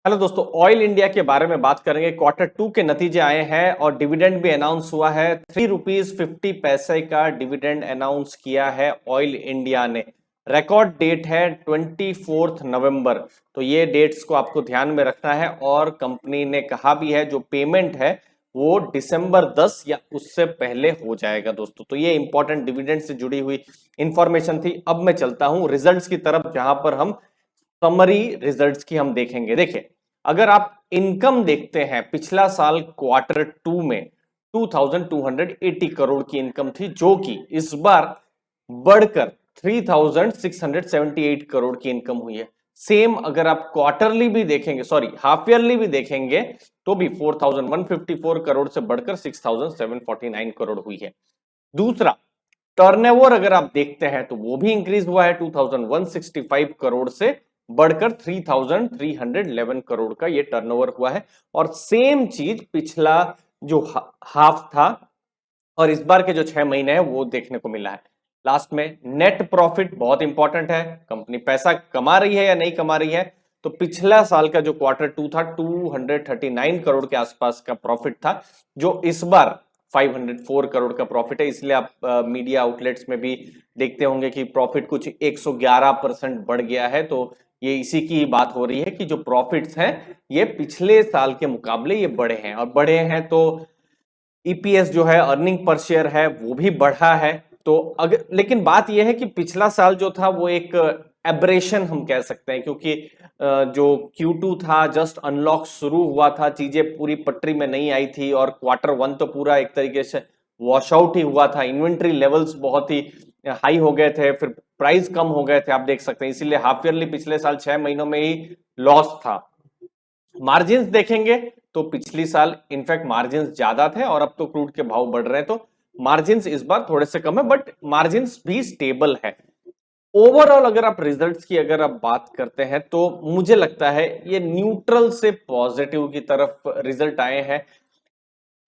Hello दोस्तों, oil India के बारे में बात करेंगे। क्वार्टर टू के नतीजे आए हैं और डिविडेंड भी अनाउंस हुआ है। ₹3.50 का डिविडेंड अनाउंस किया है ऑयल इंडिया ने। रिकॉर्ड डेट है 24 नवंबर। तो ये डेट्स को आपको ध्यान में रखना है और कंपनी ने कहा भी है जो पेमेंट है वो दिसंबर 10 या उससे पहले हो जाएगा दोस्तों। तो ये इंपॉर्टेंट डिविडेंड से जुड़ी हुई इंफॉर्मेशन थी। अब मैं चलता हूं रिजल्ट्स की तरफ, जहां पर हम समरी रिजल्ट्स की हम देखेंगे। देखिए, अगर आप इनकम देखते हैं, पिछला साल क्वार्टर टू में 2280 करोड़ की इनकम थी, जो कि इस बार बढ़कर 3678 करोड़ की इनकम हुई है। सेम अगर आप क्वार्टरली भी देखेंगे, सॉरी हाफ ईयरली भी देखेंगे, तो भी 4154 करोड़ से बढ़कर 6749 करोड़ हुई है। दूसरा, टर्नओवर अगर आप देखते हैं तो वो भी इंक्रीज हुआ है 2165 करोड़ से बढ़कर 3311 करोड़ का ये टर्नओवर हुआ है। और सेम चीज पिछला जो हाफ था और इस बार के जो 6 महीने हैं वो देखने को मिला है। लास्ट में नेट प्रॉफिट बहुत इंपॉर्टेंट है, कंपनी पैसा कमा रही है या नहीं कमा रही है। तो पिछला साल का जो क्वार्टर टू था 239 करोड़ के आसपास का प्रॉफिट था, जो इस बार 504 करोड़ का प्रॉफिट है। इसलिए आप मीडिया आउटलेट्स में भी देखते होंगे कि प्रॉफिट कुछ 111% बढ़ गया है। तो ये इसी की बात हो रही है कि जो प्रॉफिट्स हैं ये पिछले साल के मुकाबले ये बढ़े हैं, और बढ़े हैं तो ईपीएस जो है, अर्निंग पर शेयर है, वो भी बढ़ा है। तो अगर, लेकिन बात यह है कि पिछला साल जो था वो एक एब्रेशन हम कह सकते हैं, क्योंकि जो Q2 था जस्ट अनलॉक शुरू हुआ था, चीजें पूरी पटरी में नहीं आई थी, और क्वार्टर वन तो पूरा एक तरीके से वॉश आउट ही हुआ था। इन्वेंट्री लेवल्स बहुत ही हाई हो गए थे, फिर प्राइस कम हो गए थे, आप देख सकते हैं। इसीलिए हाफ ईयरली पिछले साल 6 महीनों में ही लॉस था। मार्जिन्स देखेंगे तो पिछली साल इनफैक्ट मार्जिन्स ज्यादा थे और अब तो क्रूड के भाव बढ़ रहे हैं, तो मार्जिन्स इस बार थोड़े से कम है, बट मार्जिन्स भी स्टेबल है। ओवरऑल अगर आप रिजल्ट्स की अगर आप बात करते हैं तो मुझे लगता है ये न्यूट्रल से पॉजिटिव की तरफ रिजल्ट आए हैं।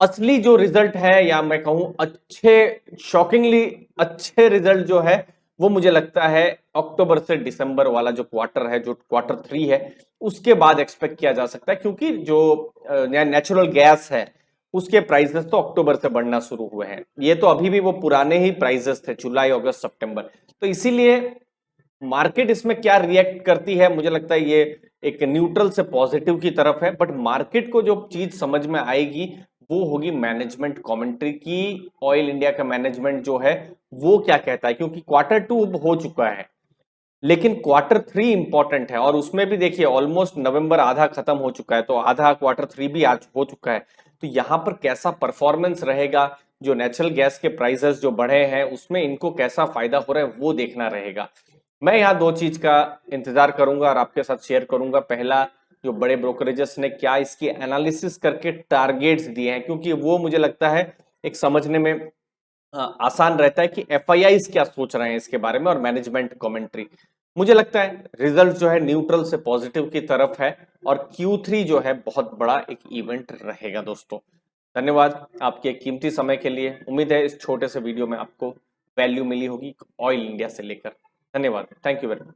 असली जो रिजल्ट है, या मैं कहूं अच्छे, शॉकिंगली अच्छे रिजल्ट जो है, वो मुझे लगता है अक्टूबर से दिसंबर वाला जो क्वार्टर है, जो क्वार्टर थ्री है, उसके बाद एक्सपेक्ट किया जा सकता है। क्योंकि जो नेचुरल गैस है उसके प्राइसेस तो अक्टूबर से बढ़ना शुरू हुए हैं। ये तो अभी भी वो पुराने ही प्राइसेस थे, जुलाई अगस्त सितंबर। तो इसीलिए मार्केट इसमें क्या रिएक्ट करती है, मुझे लगता है ये एक न्यूट्रल से पॉजिटिव की तरफ है। बट मार्केट को जो चीज समझ में आएगी वो होगी मैनेजमेंट कमेंट्री की। ऑयल इंडिया का मैनेजमेंट जो है वो क्या कहता है, क्योंकि क्वार्टर टू हो चुका है लेकिन क्वार्टर थ्री इंपॉर्टेंट है, और उसमें भी देखिए ऑलमोस्ट नवंबर आधा खत्म हो चुका है, तो आधा क्वार्टर थ्री भी आज हो चुका है। तो यहां पर कैसा परफॉर्मेंस रहेगा, जो नेचुरल गैस के प्राइसेस जो बढ़े हैं उसमें इनको कैसा फायदा हो रहा है वो देखना रहेगा। मैं यहाँ दो चीज का इंतजार करूंगा और आपके साथ शेयर करूंगा। पहला, जो बड़े ब्रोकरेजेस ने क्या इसकी एनालिसिस करके टारगेट्स दिए हैं, क्योंकि वो मुझे लगता है एक समझने में आसान रहता है कि एफआईआईज क्या सोच रहे हैं इसके बारे में, और मैनेजमेंट कमेंट्री। मुझे लगता है रिजल्ट जो है न्यूट्रल से पॉजिटिव की तरफ है, और Q3 जो है बहुत बड़ा एक इवेंट रहेगा दोस्तों। धन्यवाद आपके कीमती समय के लिए। उम्मीद है इस छोटे से वीडियो में आपको वैल्यू मिली होगी ऑयल इंडिया से लेकर। धन्यवाद, थैंक यू वेरी मच।